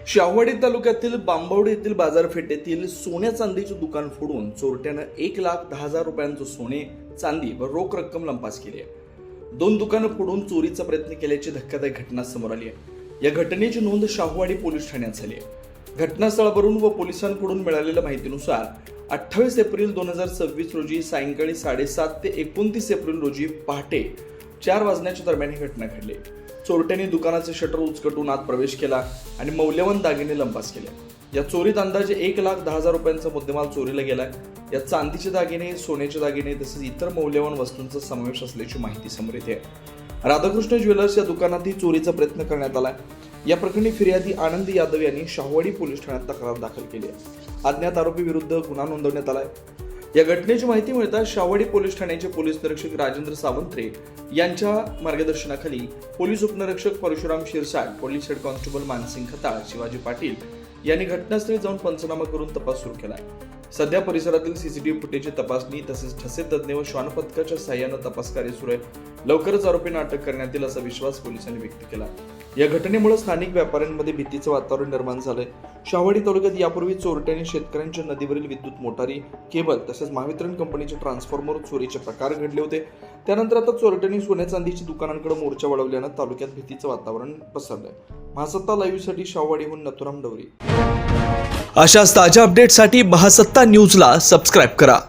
शाहूवाडी तालुक्यातील बांबवडे येथील बाजारपेठेतील सोन्या चांदीचे दुकान फोडून चोरट्यानं 1,10,000 रुपयांचं सोने, चांदी व रोख रक्कम लंपास केली आहे। 2 दुकानं फोडून चोरीचा प्रयत्न केल्याची धक्कादायक घटना समोर आली आहे। या घटनेची नोंद शाहूवाडी पोलीस ठाण्यात झाली आहे। घटनास्थळावरून व पोलिसांकडून मिळालेल्या माहितीनुसार 28 एप्रिल 2026 रोजी सायंकाळी 7:30 ते 29 एप्रिल रोजी पहाटे 4 वाजण्याच्या दरम्यान ही घटना घडली। चोरट्यांनी दुकानाचे शटर उचकटून आत प्रवेश केला आणि मौल्यवान दागिने लंपास केले। या चोरीत अंदाजे 1,10,000 रुपयांचा मुद्देमाल चोरीला गेलाय। या चांदीचे दागिने, सोन्याचे दागिने तसेच इतर मौल्यवान वस्तूंचा समावेश असल्याची माहिती समोर येते। राधाकृष्ण ज्वेलर्स या दुकानातही चोरीचा प्रयत्न करण्यात आलाय। या प्रकरणी फिर्यादी आनंद यादव यांनी शाहूवाडी पोलीस ठाण्यात तक्रार दाखल केली आहे। अज्ञात आरोपी विरुद्ध गुन्हा नोंदवण्यात आलाय। या घटनेची माहिती मिळताच शाहूवाडी पोलीस ठाण्याचे पोलीस निरीक्षक राजेंद्र सावंत्रे यांच्या मार्गदर्शनाखाली पोलीस उपनिरीक्षक Parshuram Shirsat, police head constable Mansing Khatal, Shivaji Patil यांनी घटनास्थळी जाऊन पंचनामा करून तपास सुरू केला आहे। सध्या परिसरातील सीसीटीव्ही फुटेजची तपासणी तसेच ठसे तज्ञ व श्वान पथकाच्या साहाय्याने तपास कार्य सुरू आहे। लवकरच आरोपींना अटक करण्यात येईल असा विश्वास पोलिसांनी व्यक्त केला। या घटनेमुळे स्थानिक व्यापाऱ्यांमध्ये भीतीचं वातावरण निर्माण झालंय। शाहूवाडी तालुक्यात यापूर्वी चोरट्यांनी शेतकऱ्यांच्या नदीवरील विद्युत मोटारी, केबल तसेच महावितरण कंपनीचे ट्रान्सफॉर्मर चोरीचे प्रकार घडले होते। त्यानंतर आता चोरट्यांनी सोन्या चांदीची दुकानांकडे मोर्चा वळवल्यानं तालुक्यात भीतीचं वातावरण पसरलंय। महासत्ता लाईव्हसाठी शाहूवाडीहून नथुराम डवरी। अशाच ताज्या अपडेटसाठी महासत्ता न्यूजला सबस्क्राईब करा।